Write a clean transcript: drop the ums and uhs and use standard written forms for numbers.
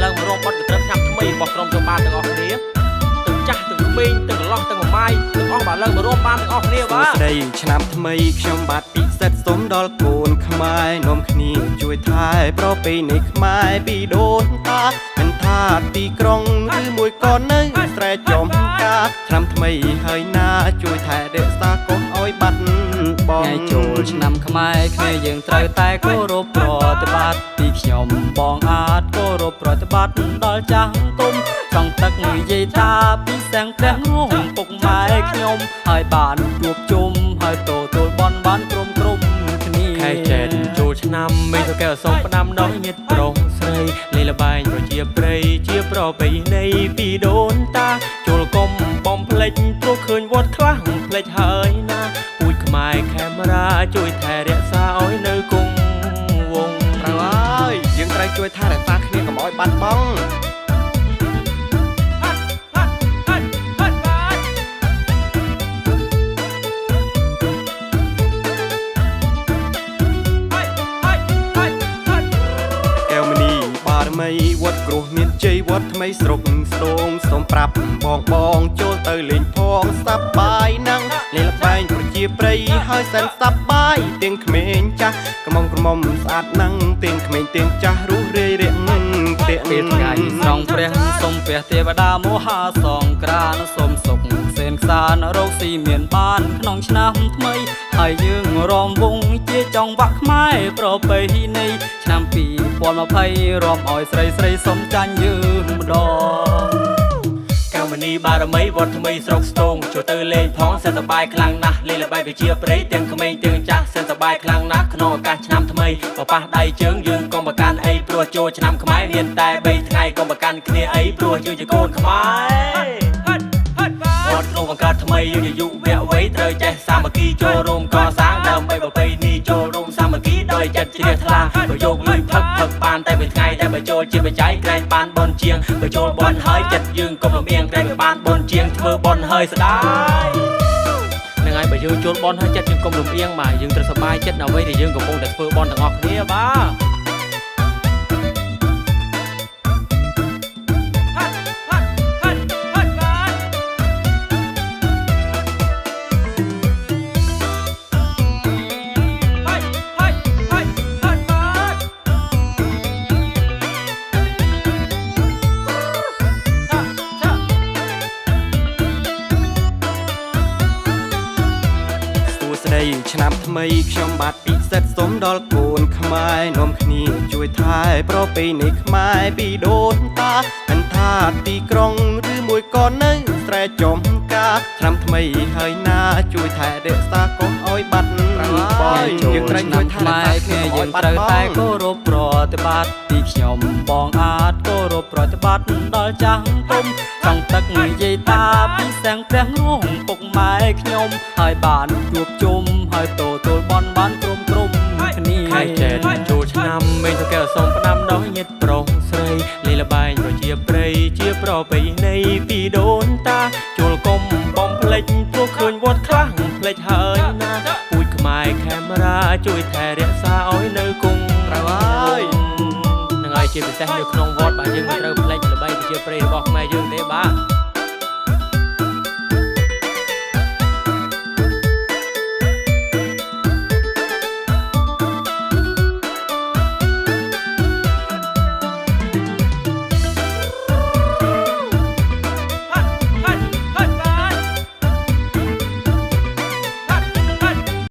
ឡើងមករំបាត់កត្រឹមឆ្នាំថ្មីរបស់ក្រុមជុំបានទាំងអស់គ្នាទាំងចាស់ទាំងក្មេងទាំងឡោះទាំងម៉ាយទាំងអស់បានឡើងមករំបានទាំងអស់គ្នាបាទស្ដីឆ្នាំថ្មីខ្ញុំបាទពិសិដ្ឋសូមដល់កូនខ្មែរនាំគ្នាជួយថែប្រពៃណីខ្មែរពីដូនតាមិនថាទីក្រុងឬមួយក៏នៅស្រែចំការឆ្នាំថ្មីហើយណាជួយថែរក្សាកុំឲ្យបាត់បង់ថ្ងៃចូលឆ្នាំខ្មែរគ្នាយើងត្រូវតែគោរពប្រតិបត្តិពីខ្ញុំបងអាចគោរពប្រតិបត្តិដល់ចាស់ទុំចង់ទឹកនិយាយថាពីសែងព្រះរងពុកម៉ែខ្ញុំហើយបានជួបជុំហើយទទួលបន់បានក្រុមគ្នាខែចេតចូលឆ្នាំមេទៅកែសូមផ្ដាំដល់ញាតិប្រុសស្រីលេងល្បែងប្រជាប្រិយជាប្រពៃណីពីដូនតាចូលកុំបំភ្លេចព្រោះឃើញវត្តខ្លះភ្លេចហើយណាពូជខ្មែរខេមរាជួយថែរក្សាឲ្យនៅគង់វង្សត្រូវហើយយើងត្រូវជួយថែរក្សាគ្នាកុំឲ្យបាត់បង់វត្តគ្រោះមានជ័យវត្តថ្មីស្រុកស្ទងសូមប្រាប់បងចូលទៅលេងផងសប្បាយណាំងលេងល្បែងប្រជាប្រិយហើយសែនសប្បាយទាំងក្មេងចាស់ក្រមុំស្អាតណាំងទាំងក្មេងទាំងចាស់រស់រាយរាក់ទៀតថ្ងៃស្រង់ព្រះសូមព្រះទេវតាមហាសង្ក្រានសូមសុខសេនខ្សានរកស៊ីមានបានក្នុងឆ្នាំថ្មីហើយយើងរំវងជាចង់វាក់ខ្មែរប្រពៃណីឆ្នាំ2020រំឲ្យស្រីសុំចាញ់យើងម្ដងកម្មនីបារមីវត្តថ្មីស្រុកស្ទងចូលទៅលេងផងសែនសប្បាយខ្លាំងណាស់លេងល្បែងប្រជាប្រិយទាំងក្មេងទាំងចាស់សែនសប្បាយខ្លាំងណាស់ក្នុងឱកាសឆ្នាំថ្មីបប៉ះដៃជើងយើងកុំប្រកាន់អីព្រោះចូលឆ្នាំខ្មែរមានតែ3ថ្ងៃកុំប្រកាន់គ្នាអីព្រោះយើងជាកូនខ្មែរវត្តក្នុងបង្កើតថ្មីយើងយុវវ័យត្រូវចេះសាមគ្គីចូលរួមកសាងដើម្បីប្រពៃណីចូលរួមសាមគ្គីដោយចិត្តជ្រះថ្លាបើយកលុយផឹកបានតែមួយថ្ងៃតែបើចូលជាបច្ច័យក្រែងបានបនជាងបើចូលបនហើយចិត្តយើងកុំលំអៀងក្រែងបានបនជាងធ្វើបនហើយស្ដាយនឹងហើយបើយើងចូលបនហើយចិត្តយើងកុំលំអៀងបាទយើងត្រូវសប្បាយចិត្តអ្វីដែលយើងកំពុងតែធ្វើបនទាំងអស់គ្នាបាទឆ្នាំថ្មីខ្ញុំបាទពិសិដ្ឋសូមដល់កូនខ្មែរនាំគ្នាជួយថែប្រពៃណីខ្មែរពីដូនតាមិនថាទីក្រុងឬមួយក៏នៅស្រែចំការឆ្នាំថ្មីហើយណាជួយថែរក្សាកុំឲ្យបាត់បង់យើងត្រូវជួយថែរក្សាគ្នាយើងត្រូវតែគោរពប្រតិបត្តិពីខ្ញុំបងអាចគោរពប្រតិបត្តិដល់ចាស់ទុំចង់ទឹកនិយាយថាពីសែងព្រះរងពុកម៉ែខ្ញុំហើយបានជួបជុំហើយទទួលបន់បានក្រុមគ្នាខែចេតចូលឆ្នាំមេទៅកែសូមផ្ដាំដល់ញាតិប្រុសស្រីលេងល្បែងប្រជាប្រិយជាប្រពៃណីពីដូនតាចូលកុំបំភ្លេចព្រោះឃើញវត្តខ្លះភ្លេចហើយណាពូជខ្មែរខេមរាជួយថែរក្សាឲ្យនៅគង់ត្រូវហើយនឹងហើយជាពិសេសនៅក្នុងវត្តបាទយើងមិនត្រូវភ្លេចល្បែងប្រជាប្រិយរបស់ខ្មែរយើងទេបាទ